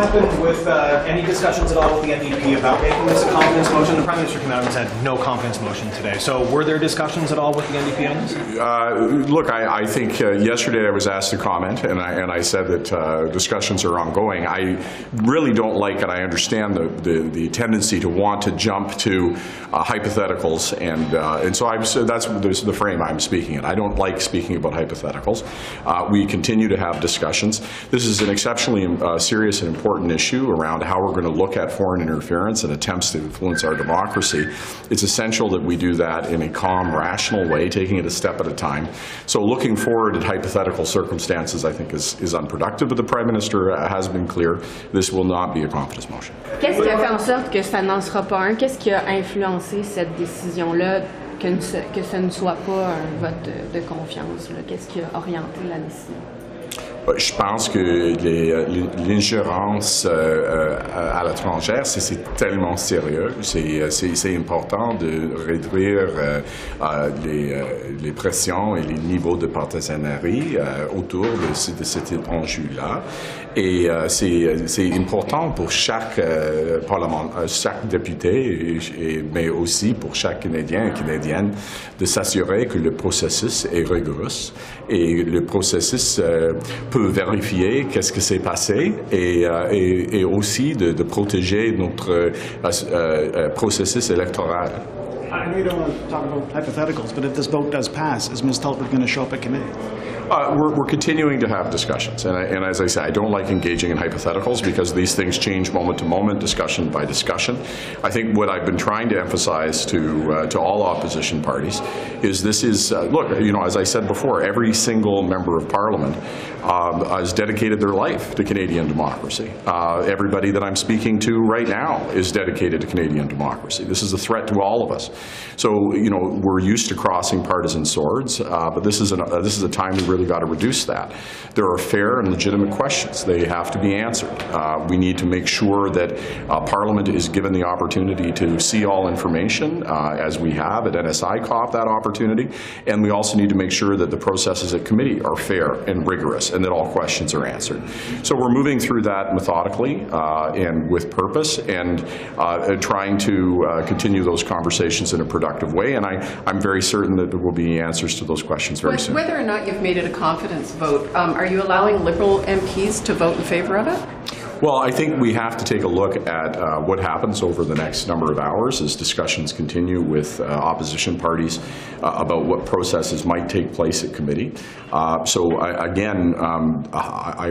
happened with any discussions at all with the NDP about making this a confidence motion? The Prime Minister came out and said no confidence motion today. So were there discussions at all with the NDP on this? Look, I think yesterday I was asked to comment, and I said that discussions are ongoing. I really don't like, and I understand the tendency to want to jump to hypotheticals, and so that's the frame I'm speaking in. I don't like speaking about hypotheticals. We continue to have discussions. This is an exceptionally serious and important issue around how we're going to look at foreign interference and attempts to influence our democracy. It's essential that we do that in a calm, rational way, taking it a step at a time. So looking forward at hypothetical circumstances, I think, is unproductive. But the Prime Minister has been clear, this will not be a confidence motion. Qu'est-ce qui a fait en sorte que ça n'en sera pas un? Qu'est-ce qui a influencé cette décision-là, que ce ne soit pas un vote de confiance? Qu'est-ce qui a orienté la décision? Je pense que l'ingérence à l'étranger, c'est tellement sérieux. C'est important de réduire les pressions et les niveaux de partenariat autour de cet enjeu-là. Et c'est important pour chaque chaque député, mais aussi pour chaque Canadien et Canadienne, de s'assurer que le processus est rigoureux et le processus peut vérifier qu'est-ce que s'est passé et aussi de protéger notre processus électoral. I know you don't want to talk about hypotheticals, but if this vote does pass, is Ms. Telford going to show up at committee? We're continuing to have discussions, and as I say, I don't like engaging in hypotheticals because these things change moment to moment, discussion by discussion. I think what I've been trying to emphasize to all opposition parties is this is, look, you know, as I said before, every single member of Parliament has dedicated their life to Canadian democracy. Everybody that I'm speaking to right now is dedicated to Canadian democracy. This is a threat to all of us. So, you know, we're used to crossing partisan swords, but this is a time we really got to reduce that. There are fair and legitimate questions. They have to be answered. We need to make sure that Parliament is given the opportunity to see all information, as we have at NSI COP that opportunity, and we also need to make sure that the processes at committee are fair and rigorous and that all questions are answered. So we're moving through that methodically and with purpose and trying to continue those conversations in a productive way, and I'm very certain that there will be answers to those questions very soon. Whether or not you've made it a confidence vote, are you allowing Liberal MPs to vote in favour of it? Well, I think we have to take a look at what happens over the next number of hours as discussions continue with opposition parties about what processes might take place at committee. I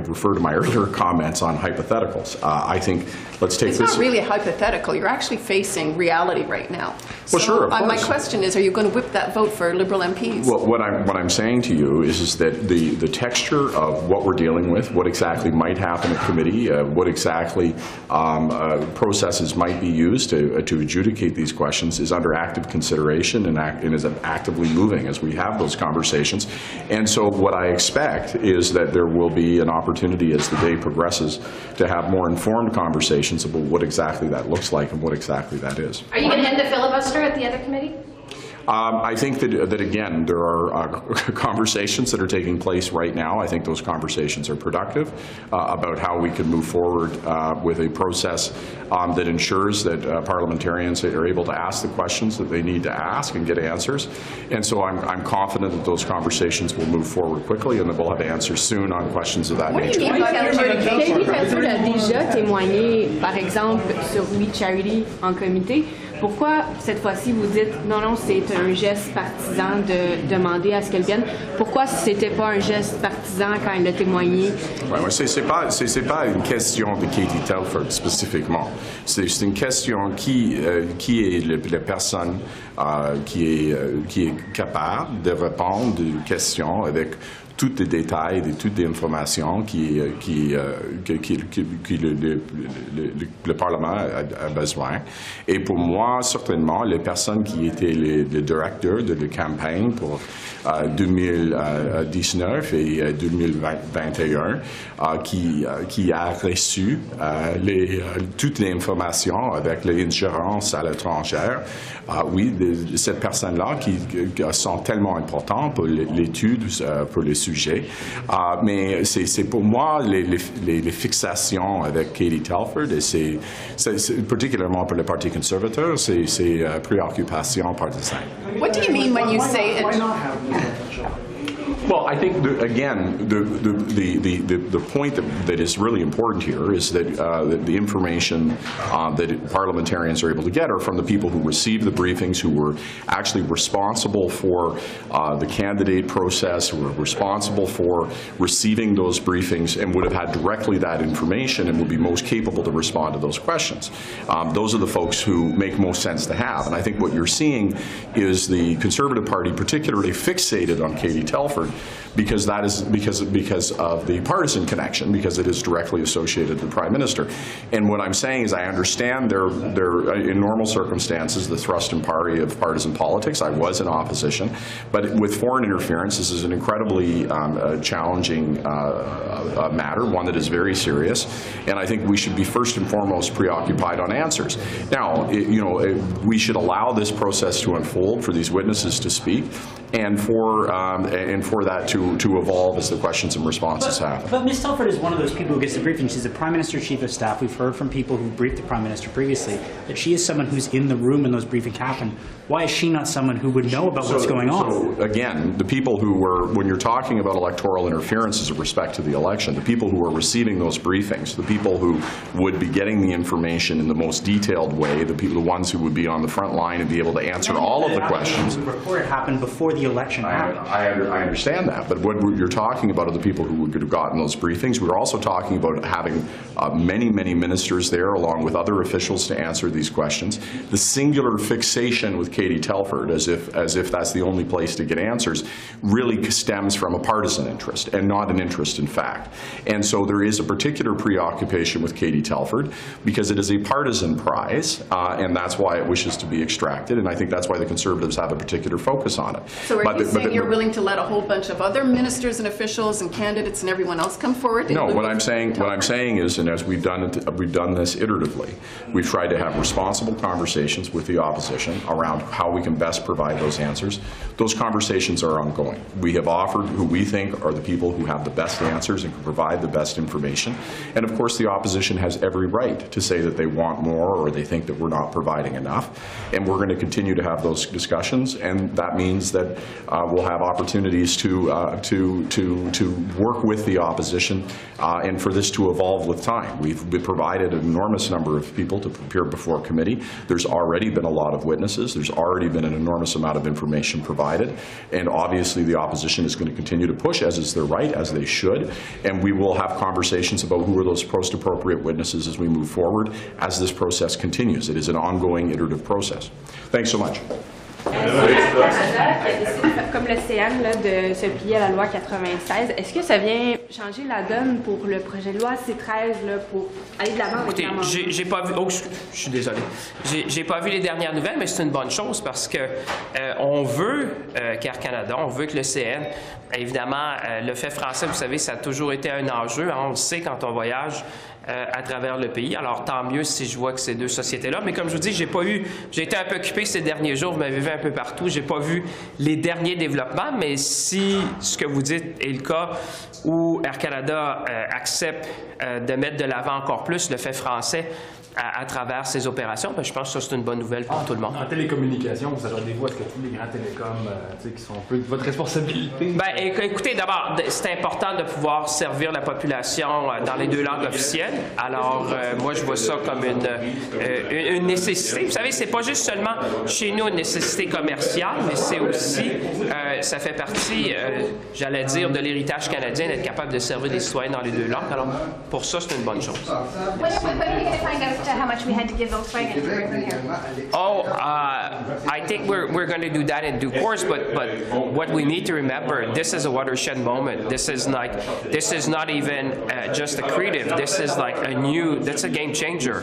refer to my earlier comments on hypotheticals. I think let's take this. It's not really a hypothetical. You're actually facing reality right now. Well, sure, of course. My question is, are you going to whip that vote for Liberal MPs? Well, what I'm saying to you is that the texture of what we're dealing with, what exactly might happen at committee, what exactly processes might be used to adjudicate these questions is under active consideration and is actively moving as we have those conversations. And so what I expect is that there will be an opportunity as the day progresses to have more informed conversations about what exactly that looks like and what exactly that is. Are you going to end the filibuster at the other committee? I think that again, there are conversations that are taking place right now. I think those conversations are productive about how we can move forward with a process that ensures that parliamentarians are able to ask the questions that they need to ask and get answers. And so I'm confident that those conversations will move forward quickly and that we'll have answers soon on questions of that nature. Katie Telford a déjà témoigné, par exemple, sur We Charity en comité. Pourquoi, cette fois-ci, vous dites non, non, c'est un geste partisan de demander à ce qu'elle vienne? Pourquoi c'était pas un geste partisan quand elle a témoigné? Ouais, c'est pas une question de Katie Telford spécifiquement. C'est une question qui est la personne qui est capable de répondre aux questions avec tous les détails et toutes les informations le Parlement a besoin. Et pour moi, certainement, les personnes qui étaient les directeurs de la campagne pour 2019 et 2021, qui a reçu toutes les informations avec l'ingérence à l'étranger, oui, ces personnes-là qui sont tellement importantes pour l'étude, pour les sujets sujet. Mais c'est pour moi les fixations avec Katie Telford, et c'est particulièrement pour le Parti conservateur, c'est préoccupation partisane. What do you mean when you say it? Well, I think, again, the point that is really important here is that the information that parliamentarians are able to get are from the people who receive the briefings, who were actually responsible for the candidate process, who were responsible for receiving those briefings and would have had directly that information and would be most capable to respond to those questions. Those are the folks who make most sense to have. And I think what you're seeing is the Conservative Party particularly fixated on Katie Telford because that is because of the partisan connection, because it is directly associated with the Prime Minister. And what I'm saying is I understand their in normal circumstances the thrust and party of partisan politics. I was in opposition, but with foreign interference, this is an incredibly challenging matter, one that is very serious, and I think we should be first and foremost preoccupied on answers. Now, we should allow this process to unfold, for these witnesses to speak, and for that to evolve as the questions and responses happen. But Ms. Telford is one of those people who gets the briefing. She's the Prime Minister's Chief of Staff. We've heard from people who briefed the Prime Minister previously that she is someone who's in the room when those briefings happen. Why is she not someone who would know about what's going on? So again, the people who were, when you're talking about electoral interference as a respect to the election, the people who are receiving those briefings, the people who would be getting the information in the most detailed way, the ones who would be on the front line and be able to answer all of the questions. The report happened before the election happened. I understand that, but what you're talking about are the people who would have gotten those briefings. We're also talking about having many ministers there, along with other officials, to answer these questions. The singular fixation with Katie Telford, as if that's the only place to get answers, really stems from a partisan interest and not an interest in fact. And so there is a particular preoccupation with Katie Telford because it is a partisan prize, and that's why it wishes to be extracted. And I think that's why the Conservatives have a particular focus on it. So are you saying you're willing to let a whole bunch of other ministers and officials and candidates and everyone else come forward? No, what I'm saying is, and as we've done this iteratively, we've tried to have responsible conversations with the opposition around how we can best provide those answers. Those conversations are ongoing. We have offered who we think are the people who have the best answers and can provide the best information. And of course, the opposition has every right to say that they want more or they think that we're not providing enough. And we're going to continue to have those discussions, and that means that we'll have opportunities to work with the opposition and for this to evolve with time. We've provided an enormous number of people to appear before committee. There's already been a lot of witnesses. There's already been an enormous amount of information provided, and obviously the opposition is going to continue to push, as is their right, as they should, and we will have conversations about who are those most appropriate witnesses as we move forward as this process continues. It is an ongoing iterative process. Thanks so much. Canada qui a décidé, comme le CN, là, de se plier à la loi 96, est-ce que ça vient changer la donne pour le projet de loi C13 là, pour aller de l'avant avec l'amendement? J'ai pas vu. Oh, je suis désolé. J'ai pas vu les dernières nouvelles, mais c'est une bonne chose parce que on veut qu'Air Canada, on veut que le CN, évidemment, le fait français, vous savez, ça a toujours été un enjeu. Hein, on le sait quand on voyage à travers le pays. Alors, tant mieux si je vois que ces deux sociétés-là. Mais comme je vous dis, j'ai été un peu occupé ces derniers jours. Vous m'avez vu un peu partout. J'ai pas vu les derniers développements. Mais si ce que vous dites est le cas, où Air Canada accepte de mettre de l'avant encore plus le fait français à travers ces opérations, bien, je pense que ça, c'est une bonne nouvelle pour tout le monde. En télécommunication, vous attendez-vous à ce que tous les grands télécoms qui sont un peu de votre responsabilité? Bien, écoutez, d'abord, c'est important de pouvoir servir la population dans les deux langues officielles. Alors, moi, je vois ça comme une nécessité. Vous savez, c'est pas juste seulement chez nous une nécessité commerciale, mais c'est aussi, ça fait partie, j'allais dire, de l'héritage canadien d'être capable de servir les citoyens dans les deux langues. Alors, pour ça, c'est une bonne chose. How much we had to give Volkswagen to bring them here? Oh, I think we're going to do that in due course. But what we need to remember, this is a watershed moment. This is not even just accretive. This is like that's a game changer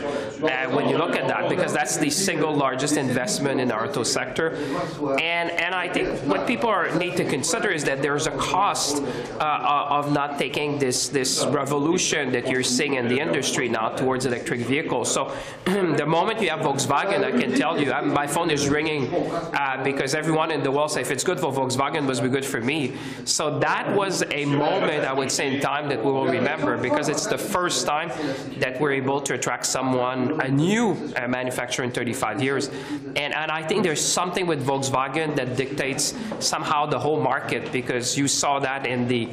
when you look at that, because that's the single largest investment in the auto sector. And I think what people need to consider is that there's a cost of not taking this revolution that you're seeing in the industry now towards electric vehicles. So the moment you have Volkswagen, I can tell you, my phone is ringing because everyone in the world says, if it's good for Volkswagen, it must be good for me. So that was a moment, I would say, in time that we will remember, because it's the first time that we're able to attract someone, a new manufacturer in 35 years. And I think there's something with Volkswagen that dictates somehow the whole market, because you saw that in the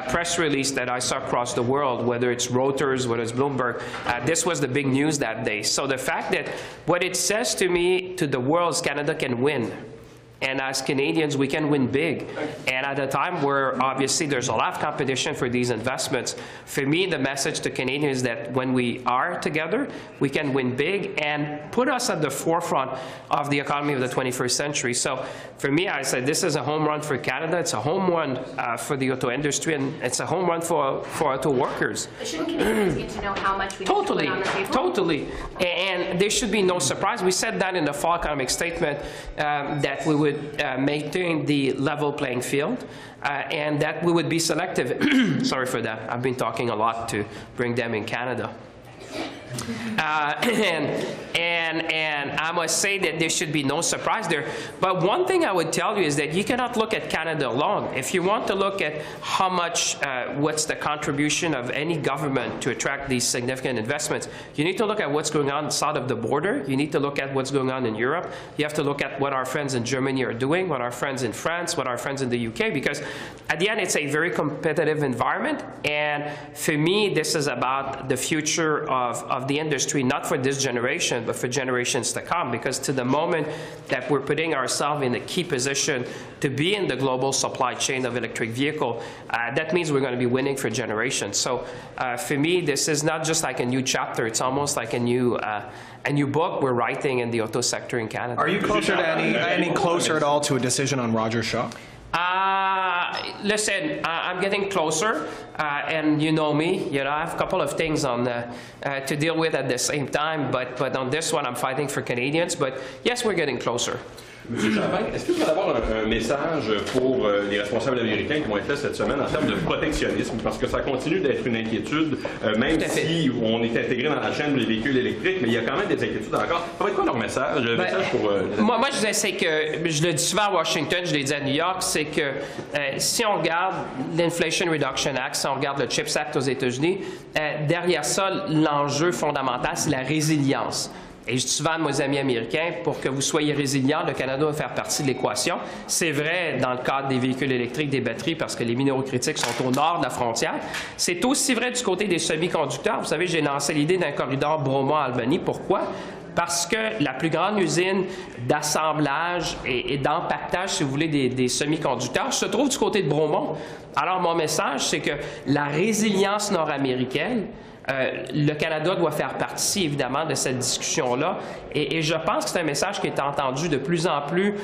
press release that I saw across the world, whether it's Reuters, whether it's Bloomberg. This was the big news that day. So the fact that what it says to me, to the world, is Canada can win. And as Canadians, we can win big. And at a time where obviously there's a lot of competition for these investments, for me, the message to Canadians is that when we are together, we can win big and put us at the forefront of the economy of the 21st century. So for me, I said this is a home run for Canada. It's a home run for the auto industry, and it's a home run for auto workers. Shouldn't Canadians get to know how much we have to put on the table? Totally. And there should be no surprise. We said that in the fall economic statement that we would maintain the level playing field and that we would be selective. Sorry for that. I've been talking a lot to bring them in Canada. And I must say that there should be no surprise there. But one thing I would tell you is that you cannot look at Canada alone. If you want to look at how much, what's the contribution of any government to attract these significant investments, you need to look at what's going on south of the border. You need to look at what's going on in Europe. You have to look at what our friends in Germany are doing, what our friends in France, what our friends in the UK, because at the end, it's a very competitive environment. And for me, this is about the future of the industry, not for this generation, but for generations to come, because to the moment that we're putting ourselves in a key position to be in the global supply chain of electric vehicle, that means we're going to be winning for generations. So for me, this is not just like a new chapter, it's almost like a new book we're writing in the auto sector in Canada. Are you closer to any closer at all to a decision on Roger Shaw? Listen, I'm getting closer, and you know me. You know, I have a couple of things on to deal with at the same time, but on this one, I'm fighting for Canadians. But yes, we're getting closer. Monsieur Champagne, est-ce que vous allez avoir un message pour les responsables américains qui vont être là cette semaine en termes de protectionnisme? Parce que ça continue d'être une inquiétude, même si on est intégré dans la chaîne des véhicules électriques, mais il y a quand même des inquiétudes encore. Ça va être quoi leur message? Moi, je disais, c'est que, je le dis souvent à Washington, je l'ai dit à New York, c'est que si on regarde l'Inflation Reduction Act, si on regarde le CHIPS Act aux États-Unis, derrière ça, l'enjeu fondamental, c'est la résilience. Et je dis souvent à mes amis américains, pour que vous soyez résilients, le Canada va faire partie de l'équation. C'est vrai dans le cadre des véhicules électriques, des batteries, parce que les minéraux critiques sont au nord de la frontière. C'est aussi vrai du côté des semi-conducteurs. Vous savez, j'ai lancé l'idée d'un corridor Bromont-Albany. Pourquoi? Parce que la plus grande usine d'assemblage et d'empaquetage, si vous voulez, des semi-conducteurs se trouve du côté de Bromont. Alors, mon message, c'est que la résilience nord-américaine, le Canada doit faire partie, évidemment, de cette discussion-là. Et je pense que c'est un message qui est entendu de plus en plus.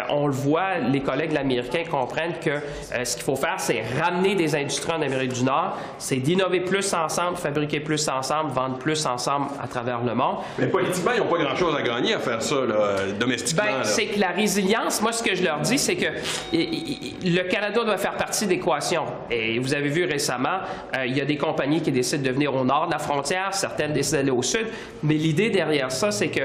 On le voit, les collègues américains comprennent que ce qu'il faut faire, c'est ramener des industries en Amérique du Nord, c'est d'innover plus ensemble, fabriquer plus ensemble, vendre plus ensemble à travers le monde. Mais politiquement, ils n'ont pas grand-chose à gagner à faire ça, là, domestiquement. Ben, c'est que la résilience, moi, ce que je leur dis, c'est que le Canada doit faire partie de l'équation. Et vous avez vu récemment, il y a des compagnies qui décident de venir au nord de la frontière, certaines décident d'aller au sud, mais l'idée derrière ça, c'est que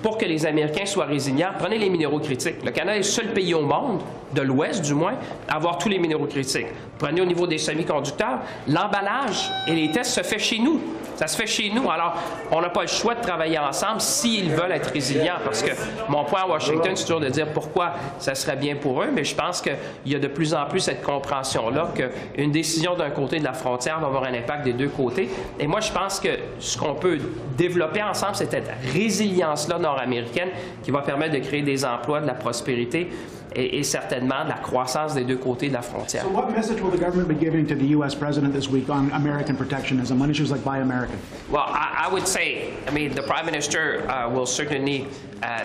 pour que les Américains soient résilients, prenez les minéraux critiques. Le Canada est le seul pays au monde, de l'Ouest du moins, à avoir tous les minéraux critiques. Prenez au niveau des semi-conducteurs, l'emballage et les tests se fait chez nous. Ça se fait chez nous. Alors, on n'a pas le choix de travailler ensemble s'ils veulent être résilients, parce que mon point à Washington, c'est toujours de dire pourquoi ça serait bien pour eux, mais je pense qu'il y a de plus en plus cette compréhension-là qu'une décision d'un côté de la frontière va avoir un impact des deux côtés. Et moi, je pense que ce qu'on peut développer ensemble, c'est cette résilience-là nord-américaine qui va permettre de créer des emplois, de la prospérité et certainement de la croissance des deux côtés de la frontière. So what message will the government be giving to the U.S. president this week on American protectionism, on issues like Buy American? Well, I would say, I mean, the Prime Minister will certainly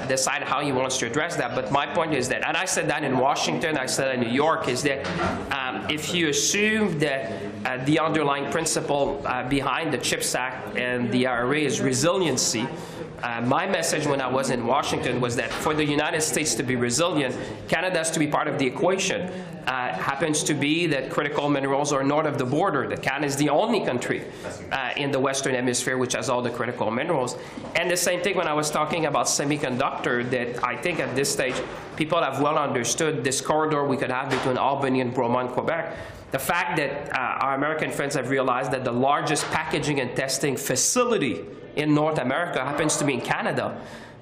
decide how he wants to address that, but my point is that, and I said that in Washington, I said that in New York, is that if you assume that the underlying principle behind the CHIPS Act and the IRA is resiliency, my message when I was in Washington was that for the United States to be resilient, Canada has to be part of the equation. Happens to be that critical minerals are north of the border. That Canada is the only country in the Western Hemisphere which has all the critical minerals. And the same thing when I was talking about semiconductor, that I think at this stage people have well understood this corridor we could have between Albany and Bromont, Quebec. The fact that our American friends have realized that the largest packaging and testing facility in North America happens to be in Canada,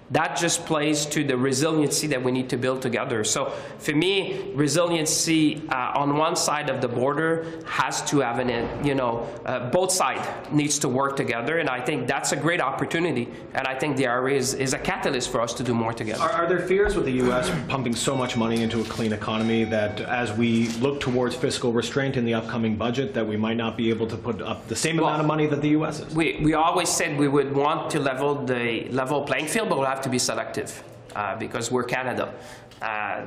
that just plays to the resiliency that we need to build together. So for me, resiliency on one side of the border has to have both sides needs to work together, and I think that's a great opportunity, and I think the IRA is a catalyst for us to do more together. Are there fears with the U.S. pumping so much money into a clean economy that as we look towards fiscal restraint in the upcoming budget that we might not be able to put up the same amount of money that the U.S. is? We always said we would want to level the level playing field, but we'll have to be selective because we're Canada.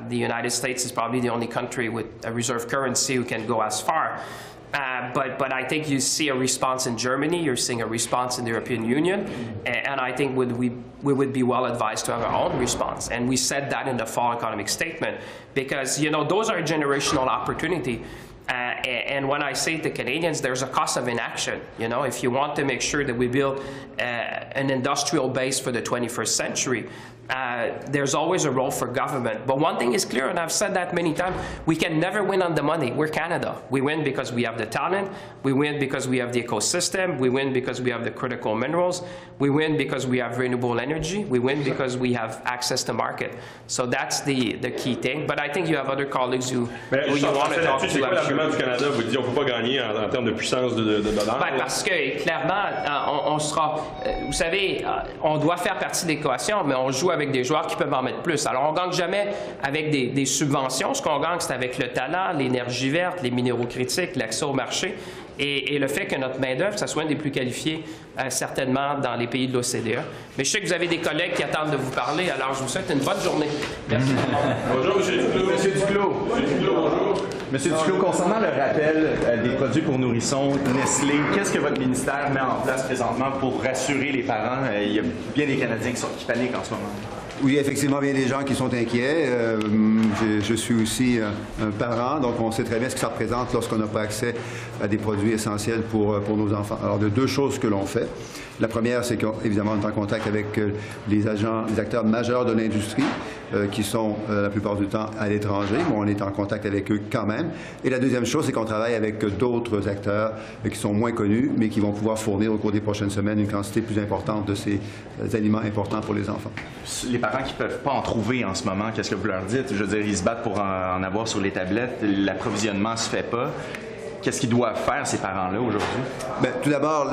The United States is probably the only country with a reserve currency who can go as far. But I think you see a response in Germany, you're seeing a response in the European Union, and I think we would be well advised to have our own response. And we said that in the fall economic statement because, those are a generational opportunity. And when I say to Canadians, there's a cost of inaction. If you want to make sure that we build an industrial base for the 21st century, there's always a role for government. But one thing is clear, and I've said that many times, we can never win on the money. We're Canada. We win because we have the talent. We win because we have the ecosystem. We win because we have the critical minerals. We win because we have renewable energy. We win because we have access to market. So that's the key thing. But I think you have other colleagues who you want to talk to. C'est quoi l'argument du Canada? Vous dites qu'on ne peut pas gagner en termes de puissance de dollar? Parce que, clairement, on sera... vous savez, on doit faire partie de l'équation, mais on joue avec des joueurs qui peuvent en mettre plus. Alors, on ne gagne jamais avec des subventions. Ce qu'on gagne, c'est avec le talent, l'énergie verte, les minéraux critiques, l'accès au marché et le fait que notre main-d'œuvre, ça soit une des plus qualifiées, certainement, dans les pays de l'OCDE. Mais je sais que vous avez des collègues qui attendent de vous parler, alors je vous souhaite une bonne journée. Merci. Bonjour, M. Duclos. M. Duclos. Bonjour. M. Duclos, concernant le rappel des produits pour nourrissons Nestlé, qu'est-ce que votre ministère met en place présentement pour rassurer les parents? Il y a bien des Canadiens qui paniquent en ce moment. Oui, effectivement, il y a des gens qui sont inquiets. Je suis aussi un parent, donc on sait très bien ce que ça représente lorsqu'on n'a pas accès à des produits essentiels pour nos enfants. Alors, de deux choses que l'on fait. La première, c'est qu'évidemment, on est en contact avec les acteurs majeurs de l'industrie qui sont la plupart du temps à l'étranger, mais on est en contact avec eux quand même. Et la deuxième chose, c'est qu'on travaille avec d'autres acteurs qui sont moins connus, mais qui vont pouvoir fournir au cours des prochaines semaines une quantité plus importante de ces aliments importants pour les enfants. Les parents qui ne peuvent pas en trouver en ce moment, qu'est-ce que vous leur dites? Je veux dire, ils se battent pour en avoir sur les tablettes, l'approvisionnement ne se fait pas. Qu'est-ce qu'ils doivent faire, ces parents-là, aujourd'hui? Bien, tout d'abord,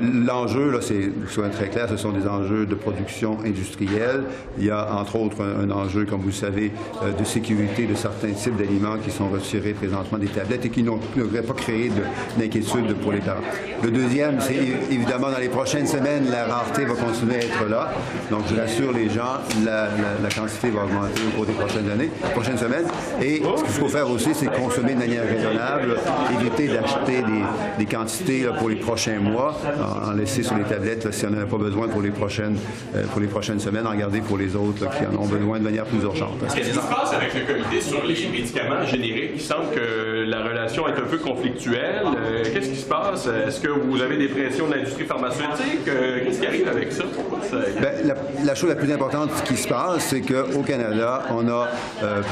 l'enjeu, là, c'est souvent très clair, ce sont des enjeux de production industrielle. Il y a, entre autres, un enjeu, comme vous le savez, de sécurité de certains types d'aliments qui sont retirés présentement des tablettes et qui ne devraient pas créer d'inquiétude pour les parents. Le deuxième, c'est évidemment, dans les prochaines semaines, la rareté va continuer à être là. Donc, je rassure les gens, la quantité va augmenter au cours des prochaines semaines. Et ce qu'il faut faire aussi, c'est consommer de manière raisonnable, éviter d'acheter des quantités là, pour les prochains mois, en laisser sur les tablettes là, si on n'en a pas besoin pour les prochaines semaines, en garder pour les autres là, qui en ont besoin de manière plus urgente. Qu'est-ce qui se passe avec le comité sur les médicaments génériques? Il semble que la relation est un peu conflictuelle. Qu'est-ce qui se passe? Est-ce que vous avez des pressions de l'industrie pharmaceutique? Qu'est-ce qui arrive avec ça? Bien, la chose la plus importante qui se passe, c'est qu'au Canada, on a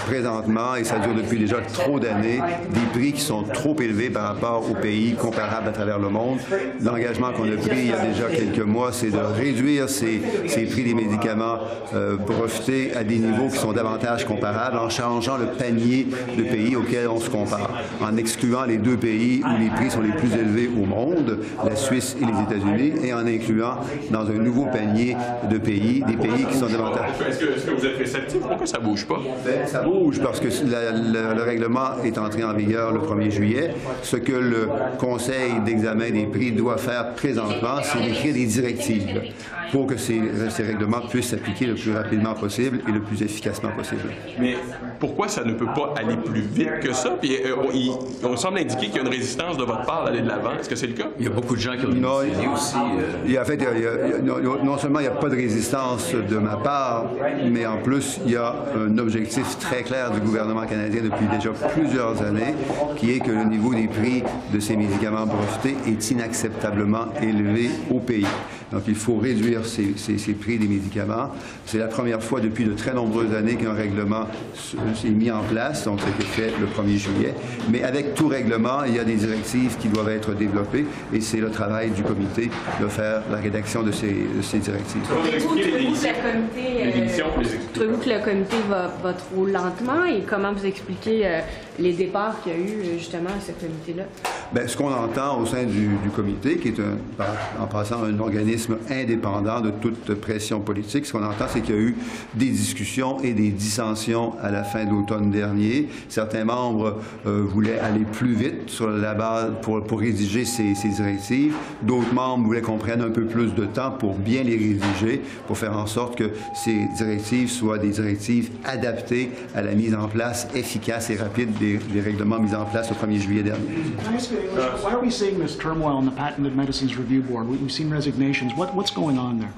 présentement, et ça dure depuis déjà trop d'années, des prix qui sont trop élevé par rapport aux pays comparables à travers le monde. L'engagement qu'on a pris il y a déjà quelques mois, c'est de réduire ces prix des médicaments brevetés à des niveaux qui sont davantage comparables en changeant le panier de pays auxquels on se compare, en excluant les 2 pays où les prix sont les plus élevés au monde, la Suisse et les États-Unis, et en incluant dans un nouveau panier de pays, des pays qui sont davantage... Est-ce que vous êtes réceptif? Pourquoi ça ne bouge pas? Ça bouge parce que le règlement est entré en vigueur le 1er juillet. Ce que le Conseil d'examen des prix doit faire présentement, c'est d'écrire des directives pour que ces règlements puissent s'appliquer le plus rapidement possible et le plus efficacement possible. Mais pourquoi ça ne peut pas aller plus vite que ça? Puis on semble indiquer qu'il y a une résistance de votre part d'aller de l'avant. Est-ce que c'est le cas? Il y a beaucoup de gens qui ont décidé aussi. En fait, non seulement il n'y a pas de résistance de ma part, mais en plus, il y a un objectif très clair du gouvernement canadien depuis déjà plusieurs années, qui est que le niveau des prix de ces médicaments brevetés est inacceptablement élevé au pays. Donc, il faut réduire ces prix des médicaments. C'est la première fois depuis de très nombreuses années qu'un règlement s'est mis en place, donc ça a été fait le 1er juillet. Mais avec tout règlement, il y a des directives qui doivent être développées et c'est le travail du comité de faire la rédaction de ces directives. Trouvez-vous que le comité va trop lentement et comment vous expliquez les départs qu'il y a eu justement à ce comité-là? Bien, ce qu'on entend au sein du comité, qui est en passant un organisme indépendant de toute pression politique, ce qu'on entend, c'est qu'il y a eu des discussions et des dissensions à la fin de l'automne dernier. Certains membres voulaient aller plus vite sur la base pour rédiger ces directives. D'autres membres voulaient qu'on prenne un peu plus de temps pour bien les rédiger, pour faire en sorte que ces directives soient des directives adaptées à la mise en place efficace et rapide des règlements mis en place le 1er juillet dernier. Why are we seeing this turmoil on the Patented Medicines Review Board? We've seen resignations. What's going on there?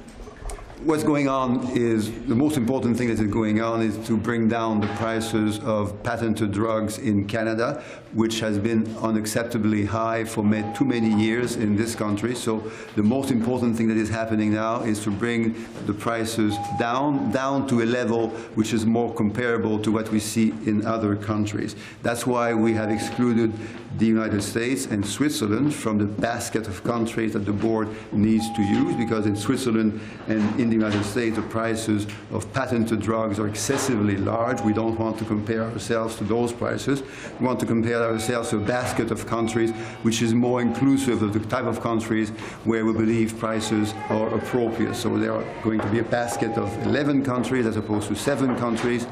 What's going on is, the most important thing that is going on is to bring down the prices of patented drugs in Canada, which has been unacceptably high for too many years in this country. So the most important thing that is happening now is to bring the prices down to a level which is more comparable to what we see in other countries. That's why we have excluded the United States and Switzerland from the basket of countries that the board needs to use, because in Switzerland and in the United States, the prices of patented drugs are excessively large. We don't want to compare ourselves to those prices. We want to compare ourselves to a basket of countries which is more inclusive of the type of countries where we believe prices are appropriate. So there are going to be a basket of 11 countries as opposed to 7 countries,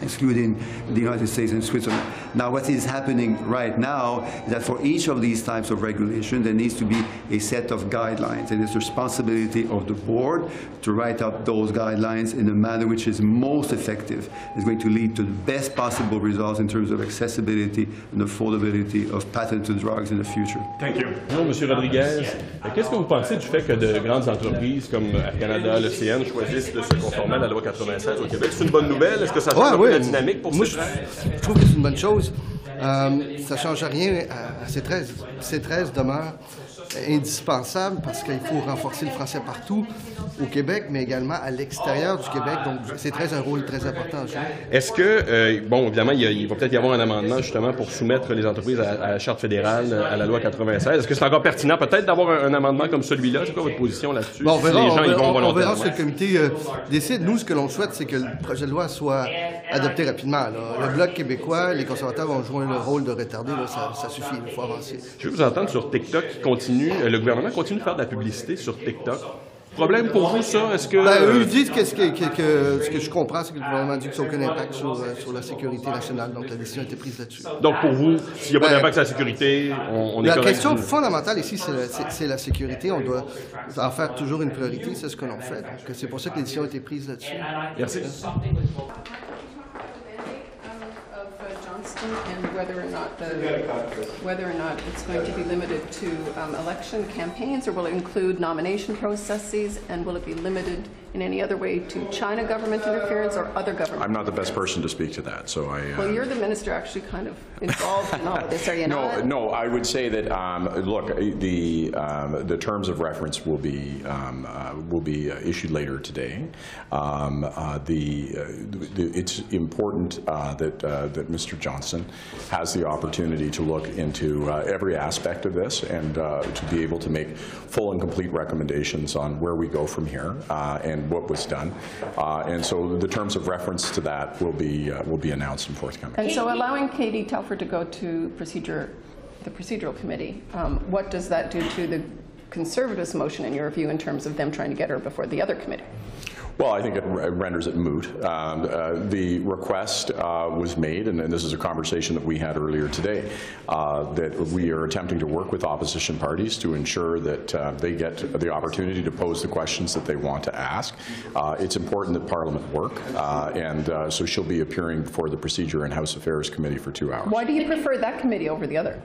excluding the United States and Switzerland. Now, what is happening right now is that for each of these types of regulations, there needs to be a set of guidelines. It is the responsibility of the board to write up those guidelines in a manner which is most effective. It's going to lead to the best possible results in terms of accessibility and affordability of patented drugs in the future. Thank you. Bonjour, Monsieur Rodriguez. Qu'est-ce que vous pensez du fait que de grandes entreprises comme Air Canada, le CN choisissent de se conformer à la loi 96 au Québec? C'est une bonne nouvelle? Est-ce que ça change la dynamique pour ces gens? Je trouve que c'est une bonne chose. Ça ne change rien à C13. C13 demeure indispensable parce qu'il faut renforcer le français partout au Québec, mais également à l'extérieur du Québec. Donc, C13 a un rôle très important à jouer. Est-ce que, bon, évidemment, il va peut-être y avoir un amendement justement pour soumettre les entreprises à la Charte fédérale, à la loi 96. Est-ce que c'est encore pertinent peut-être d'avoir un amendement comme celui-là? C'est quoi votre position là-dessus? Bon, on verra ce que le comité décide. Nous, ce que l'on souhaite, c'est que le projet de loi soit adopté rapidement. Là. Le Bloc québécois, les conservateurs vont jouer le rôle de retarder. Là, ça suffit, il faut avancer. Je veux vous entendre sur TikTok qui continue. Le gouvernement continue de faire de la publicité sur TikTok. Problème pour vous, ça? Est-ce que... eux disent que ce que je comprends, c'est que le gouvernement dit que ça n'a aucun impact sur la sécurité nationale. Donc, la décision a été prise là-dessus. Donc, pour vous, s'il n'y a pas d'impact sur la sécurité, on est correct? La question fondamentale ici, c'est la sécurité. On doit en faire toujours une priorité. C'est ce que l'on fait. Donc, c'est pour ça que la décision a été prise là-dessus. Merci. And whether or not it's going to be limited to election campaigns, or will it include nomination processes, and will it be limited in any other way to China government interference or other government? I'm not the best person to speak to that, so I... Well, you're the minister actually kind of involved in all of this, are you not? No, I would say that, look, the terms of reference will be issued later today. It's important that Mr. Johnston person has the opportunity to look into every aspect of this and to be able to make full and complete recommendations on where we go from here and what was done. And so the terms of reference to that will be announced and forthcoming. And so allowing Katie Telford to go to the procedural committee, what does that do to the Conservatives' motion, in your view, in terms of them trying to get her before the other committee? Well, I think it renders it moot. The request was made, and this is a conversation that we had earlier today, that we are attempting to work with opposition parties to ensure that they get the opportunity to pose the questions that they want to ask. It's important that Parliament work, and so she'll be appearing before the Procedure and House Affairs Committee for 2 hours. Why do you prefer that committee over the other?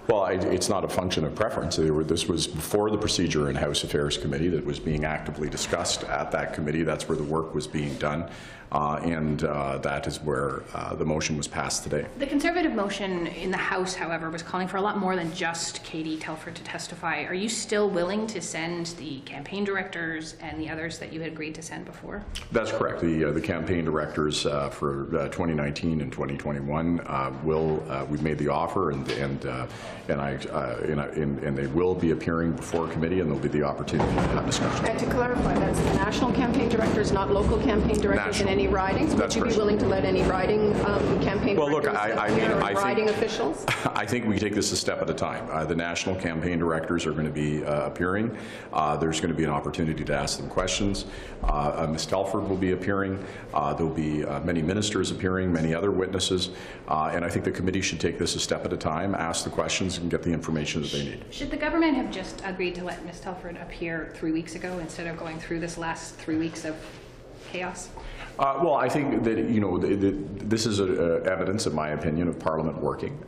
Well, it's not a function of preference. This was before the Procedure and House Affairs Committee that was being actively discussed at that committee. That's where the work was being done, and that is where the motion was passed today. The Conservative motion in the House, however, was calling for a lot more than just Katie Telford to testify. Are you still willing to send the campaign directors and the others that you had agreed to send before? That's correct. The campaign directors for 2019 and 2021 we've made the offer, and they will be appearing before committee, and there'll be the opportunity to have discussions. And to clarify, that's the national campaign directors, not local campaign directors in any ridings. Would you be willing to let any riding campaign directors riding officials? I think we take this a step at a time. The national campaign directors are going to be appearing. There's going to be an opportunity to ask them questions. Ms. Telford will be appearing. There'll be many ministers appearing, many other witnesses, and I think the committee should take this a step at a time, ask the questions, and get the information that they need. Should the government have just agreed to let Ms. Telford appear 3 weeks ago instead of going through this last 3 weeks of chaos? Well, I think that this is evidence, in my opinion, of Parliament working.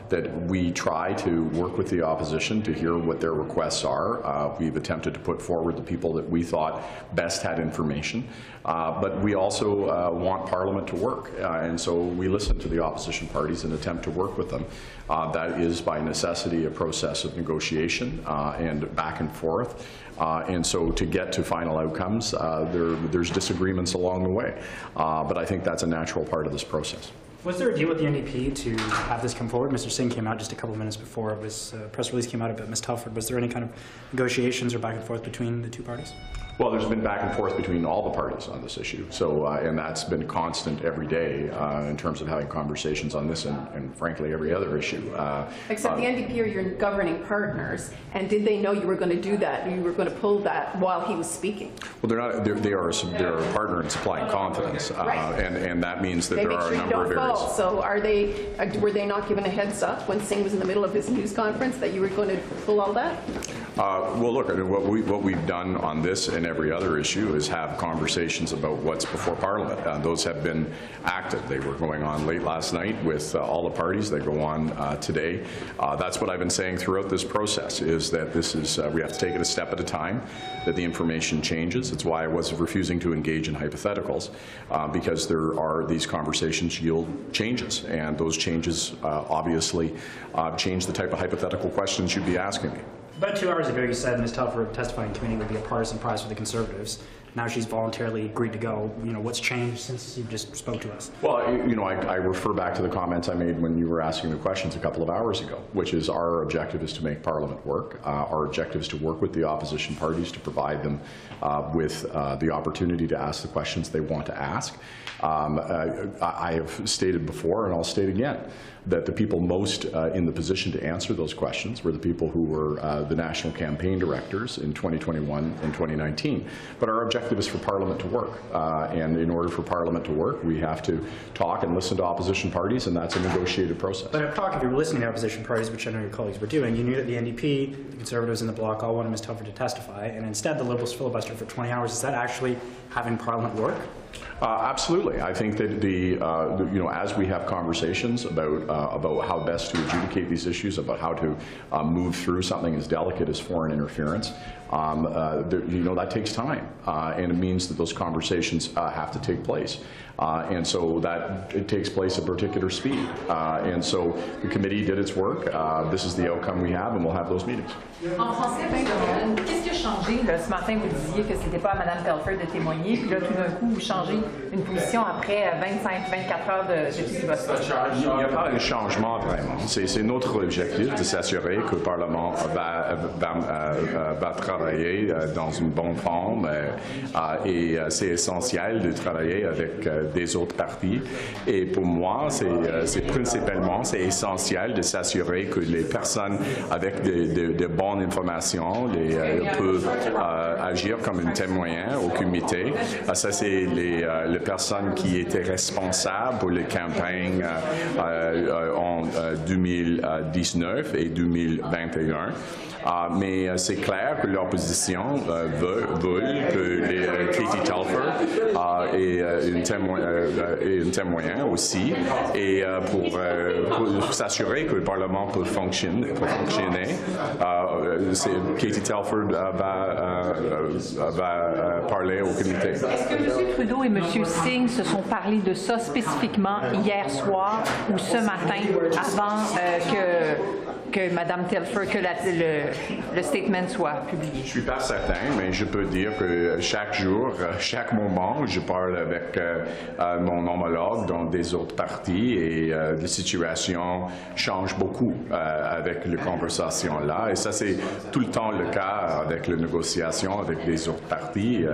That we try to work with the opposition to hear what their requests are. We've attempted to put forward the people that we thought best had information, but we also want Parliament to work, and so we listen to the opposition parties and attempt to work with them. That is, by necessity, a process of negotiation and back and forth. And so to get to final outcomes, there's disagreements along the way. But I think that's a natural part of this process. Was there a deal with the NDP to have this come forward? Mr. Singh came out just a couple of minutes before it was press release came out about Ms. Telford. Was there any kind of negotiations or back and forth between the two parties? Well, there's been back and forth between all the parties on this issue. So, and that's been constant every day in terms of having conversations on this and frankly, every other issue. Except the NDP are your governing partners, and did they know you were going to do that? You were going to pull that while he was speaking? Well, they're a partner in supplying confidence, and that means that there are a number of areas. So were they not given a heads up when Singh was in the middle of his news conference that you were going to pull all that? Well, look, I mean, what we've done on this and every other issue is have conversations about what's before Parliament. Those have been active. They were going on late last night with all the parties. They go on today. That's what I've been saying throughout this process, is that this is we have to take it a step at a time, that the information changes. It's why I was refusing to engage in hypotheticals, because there are these conversations yield changes, and those changes obviously change the type of hypothetical questions you'd be asking me. About 2 hours ago, you said Ms. Telford testifying committee would be a partisan prize for the Conservatives. Now she's voluntarily agreed to go. What's changed since you just spoke to us? Well, I refer back to the comments I made when you were asking the questions a couple of hours ago, which is our objective is to make Parliament work. Our objective is to work with the opposition parties to provide them with the opportunity to ask the questions they want to ask. I have stated before, and I'll state again, that the people most in the position to answer those questions were the people who were the national campaign directors in 2021 and 2019. But our objective is for Parliament to work. And in order for Parliament to work, we have to talk and listen to opposition parties, and that's a negotiated process. But if you were listening to opposition parties, which I know your colleagues were doing, you knew that the NDP, the Conservatives, and the Bloc all wanted Ms. Telford to testify, and instead the Liberals filibustered for 20 hours. Is that actually having Parliament work? Absolutely. I think that as we have conversations about how best to adjudicate these issues, about how to move through something as delicate as foreign interference, That takes time, and it means that those conversations have to take place. And so that it takes place at particular speed. And so the committee did its work. This is the outcome we have, and we'll have those meetings. En français, qu'est-ce qui a changé? Là, ce matin, vous disiez que ce n'était pas à Mme Telford de témoigner, puis là, tout d'un coup, vous changez une position après 25-24 heures de filibuster. Il n'y a pas de changement, vraiment. C'est notre objectif de s'assurer que le Parlement va travailler dans une bonne forme, et c'est essentiel de travailler avec des autres partis. Et pour moi, c'est principalement, c'est essentiel de s'assurer que les personnes avec de bonnes informations peuvent agir comme un témoin au comité. Ça, c'est les personnes qui étaient responsables pour les campagnes en 2019 et 2021. Mais c'est clair que l'opposition veut que Katie Telford ait un témoin aussi, et pour s'assurer que le Parlement peut fonctionner, Katie Telford va parler au comité. Est-ce que M. Trudeau et M. Singh se sont parlé de ça spécifiquement hier soir ou ce matin avant que Mme Telford, que le statement soit publié? Je ne suis pas certain, mais je peux dire que chaque jour, chaque moment, je parle avec mon homologue dans des autres partis, et la situation change beaucoup avec les conversations là. Et ça, c'est tout le temps le cas avec les négociations avec les autres partis.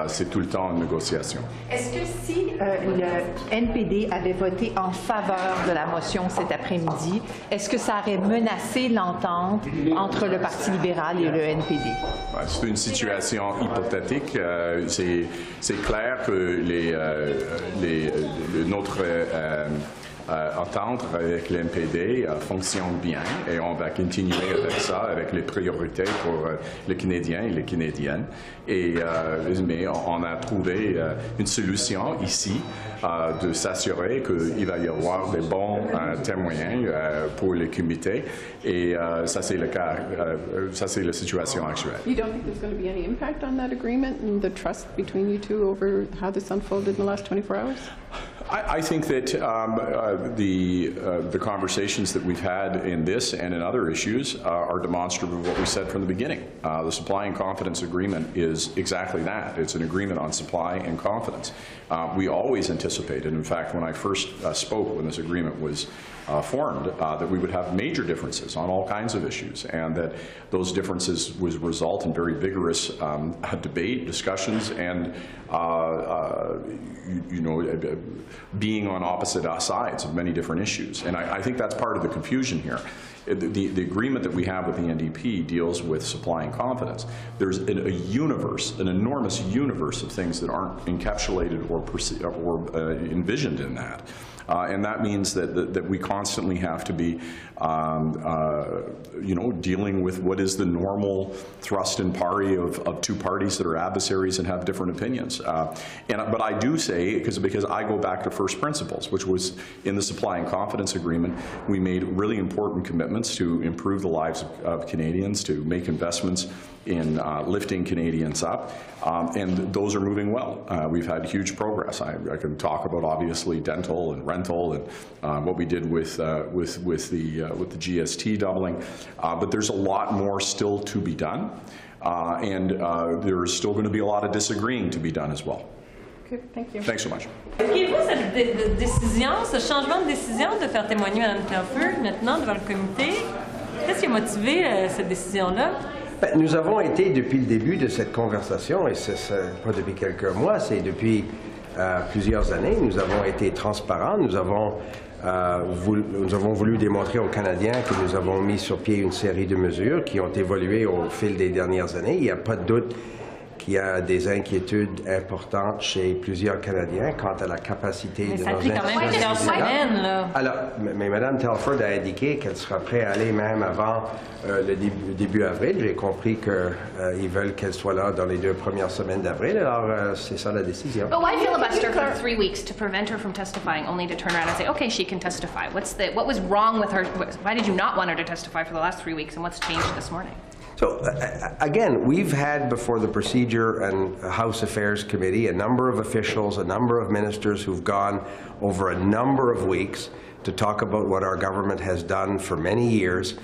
C'est tout le temps une négociation. Est-ce que si le NPD avait voté en faveur de la motion cet après-midi, est-ce que ça aurait menacé l'entente entre le Parti libéral et le NPD? C'est une situation hypothétique. C'est clair que notre entente avec le NPD fonctionne bien, et on va continuer avec ça, avec les priorités pour les Canadiens et les Canadiennes. Mais on a trouvé une solution ici de s'assurer qu'il va y avoir des bons témoins pour les comités, et ça c'est le cas, ça c'est la situation actuelle. You don't think there's going to be any impact on that agreement and the trust between you two over how this unfolded in the last 24 hours? I think that the conversations that we've had in this and in other issues are demonstrative of what we said from the beginning. The supply and confidence agreement is exactly that. It's an agreement on supply and confidence. We always anticipated, in fact, when I first spoke when this agreement was formed, that we would have major differences on all kinds of issues, and that those differences would result in very vigorous debate, discussions, and being on opposite sides of many different issues. And I think that's part of the confusion here. The agreement that we have with the NDP deals with supply and confidence. There's a universe, an enormous universe of things that aren't encapsulated or envisioned in that. And that means that we constantly have to be, dealing with what is the normal thrust and party of two parties that are adversaries and have different opinions. But I do say, because I go back to first principles, which was in the supply and confidence agreement, we made really important commitments to improve the lives of Canadians, to make investments in lifting Canadians up, and those are moving well. We've had huge progress. I can talk about, obviously, dental and rental and what we did with the GST doubling, but there's a lot more still to be done, and there's still going to be a lot of disagreeing to be done as well. Okay, thank you. Thanks so much. Expliquez-vous cette décision, ce changement de décision de faire témoigner Mme Telford maintenant devant le comité? Qu'est-ce qui a motivé cette décision-là? Nous avons été, depuis le début de cette conversation, et ce n'est pas depuis quelques mois, c'est depuis plusieurs années, nous avons été transparents, nous avons voulu démontrer aux Canadiens que nous avons mis sur pied une série de mesures qui ont évolué au fil des dernières années. Il n'y a pas de doute qu'il y a des inquiétudes importantes chez plusieurs Canadiens quant à la capacité de nos institutions. Alors, mais Mme Telford a indiqué qu'elle sera prête à aller même avant le début avril. J'ai compris qu'ils veulent qu'elle soit là dans les 2 premières semaines d'avril. Alors, c'est ça la décision. But why filibuster for 3 weeks to prevent her from testifying, only to turn around and say, okay, she can testify? What was wrong with her? Why did you not want her to testify for the last 3 weeks, and what's changed this morning? So, again, we've had before the Procedure and House Affairs Committee a number of officials, a number of ministers who've gone over a number of weeks to talk about what our government has done for many years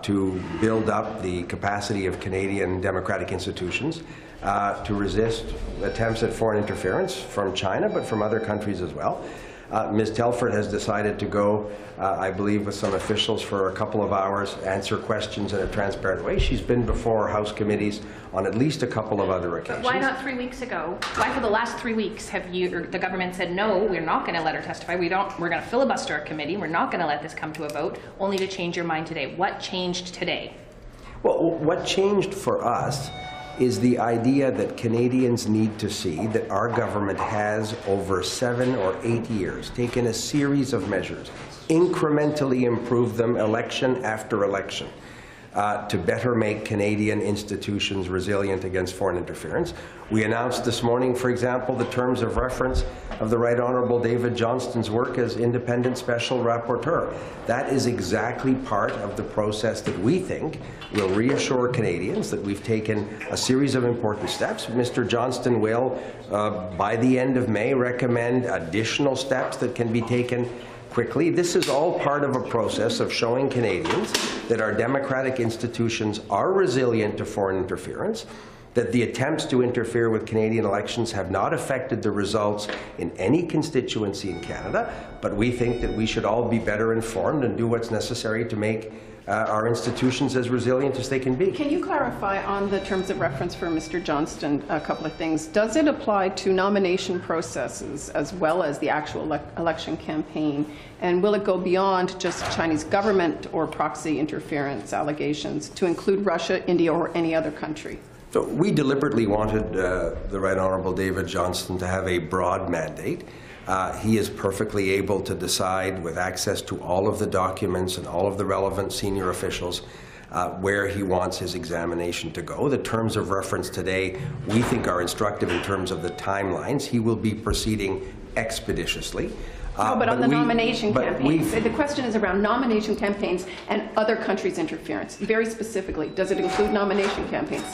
to build up the capacity of Canadian democratic institutions to resist attempts at foreign interference from China, but from other countries as well. Ms. Telford has decided to go, I believe, with some officials for a couple of hours, answer questions in a transparent way. She's been before House committees on at least a couple of other occasions. But why not 3 weeks ago? Why for the last 3 weeks have the government said, no, we're not going to let her testify, we're going to filibuster a committee, we're not going to let this come to a vote, only to change your mind today? What changed today? Well, what changed for us is the idea that Canadians need to see that our government has, over 7 or 8 years, taken a series of measures, incrementally improved them election after election, to better make Canadian institutions resilient against foreign interference. We announced this morning, for example, the terms of reference of the Right Honourable David Johnston's work as Independent Special Rapporteur. That is exactly part of the process that we think will reassure Canadians that we've taken a series of important steps. Mr. Johnston will, by the end of May, recommend additional steps that can be taken quickly. This is all part of a process of showing Canadians that our democratic institutions are resilient to foreign interference, that the attempts to interfere with Canadian elections have not affected the results in any constituency in Canada, but we think that we should all be better informed and do what's necessary to make our institutions as resilient as they can be. Can you clarify on the terms of reference for Mr. Johnston a couple of things? Does it apply to nomination processes as well as the actual election campaign? And will it go beyond just Chinese government or proxy interference allegations to include Russia, India, or any other country? So we deliberately wanted the Right Honourable David Johnston to have a broad mandate. He is perfectly able to decide, with access to all of the documents and all of the relevant senior officials, where he wants his examination to go. The terms of reference today, we think, are instructive in terms of the timelines. He will be proceeding expeditiously. No, but on the nomination campaigns. The question is around nomination campaigns and other countries' interference. Very specifically, does it include nomination campaigns?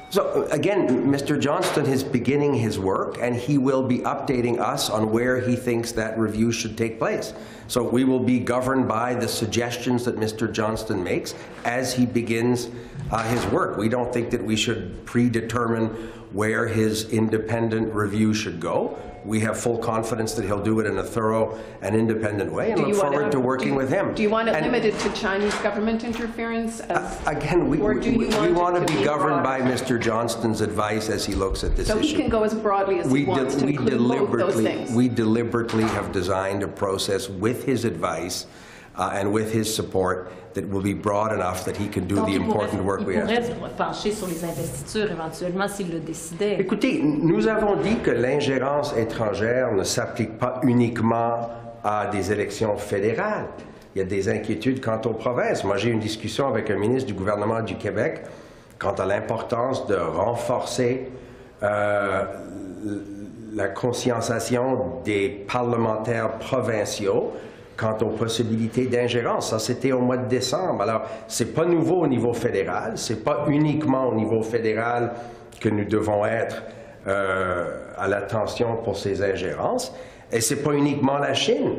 So again, Mr. Johnston is beginning his work, and he will be updating us on where he thinks that review should take place. So we will be governed by the suggestions that Mr. Johnston makes as he begins his work. We don't think that we should predetermine where his independent review should go. We have full confidence that he'll do it in a thorough and independent way, and look forward to working with him. Do you want it limited to Chinese government interference? Again, we want to be governed by Mr. Johnston's advice as he looks at this issue. So he can go as broadly as he wants to include both those things. We deliberately have designed a process with his advice and with his support that will be broad enough that he can do the important work we have. Écoutez, nous avons dit que l'ingérence étrangère ne s'applique pas uniquement à des élections fédérales. Il y a des inquiétudes quant aux provinces. Moi, j'ai eu une discussion avec un ministre du gouvernement du Québec quant à l'importance de renforcer la conscientisation des parlementaires provinciaux quant aux possibilités d'ingérence. Ça, c'était au mois de décembre. Alors, c'est pas nouveau au niveau fédéral. C'est pas uniquement au niveau fédéral que nous devons être à l'attention pour ces ingérences. Et c'est pas uniquement la Chine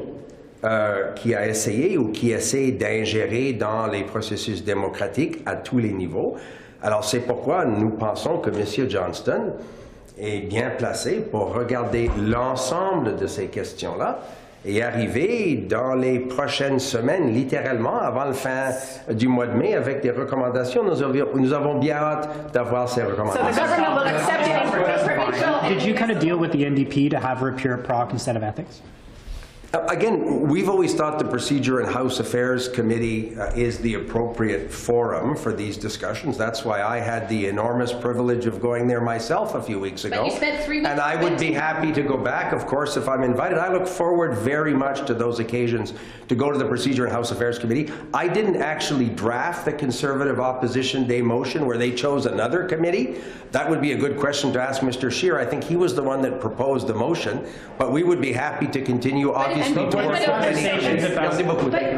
qui a essayé ou qui essaie d'ingérer dans les processus démocratiques à tous les niveaux. Alors, c'est pourquoi nous pensons que M. Johnston est bien placé pour regarder l'ensemble de ces questions-là et arriver dans les prochaines semaines, littéralement, avant la fin du mois de mai, avec des recommandations. Nous avons bien hâte d'avoir ces recommandations. So the government will accept it. Did you kind of deal with the NDP to have her appear at Proc instead of ethics? Again, we've always thought the Procedure and House Affairs Committee is the appropriate forum for these discussions. That's why I had the enormous privilege of going there myself a few weeks ago. But you spent 3 weeks. And I would be happy to go back, of course, if I'm invited. I look forward very much to those occasions to go to the Procedure and House Affairs Committee. I didn't actually draft the Conservative Opposition Day motion where they chose another committee. That would be a good question to ask Mr. Scheer. I think he was the one that proposed the motion, but we would be happy to continue, obviously, to work with any.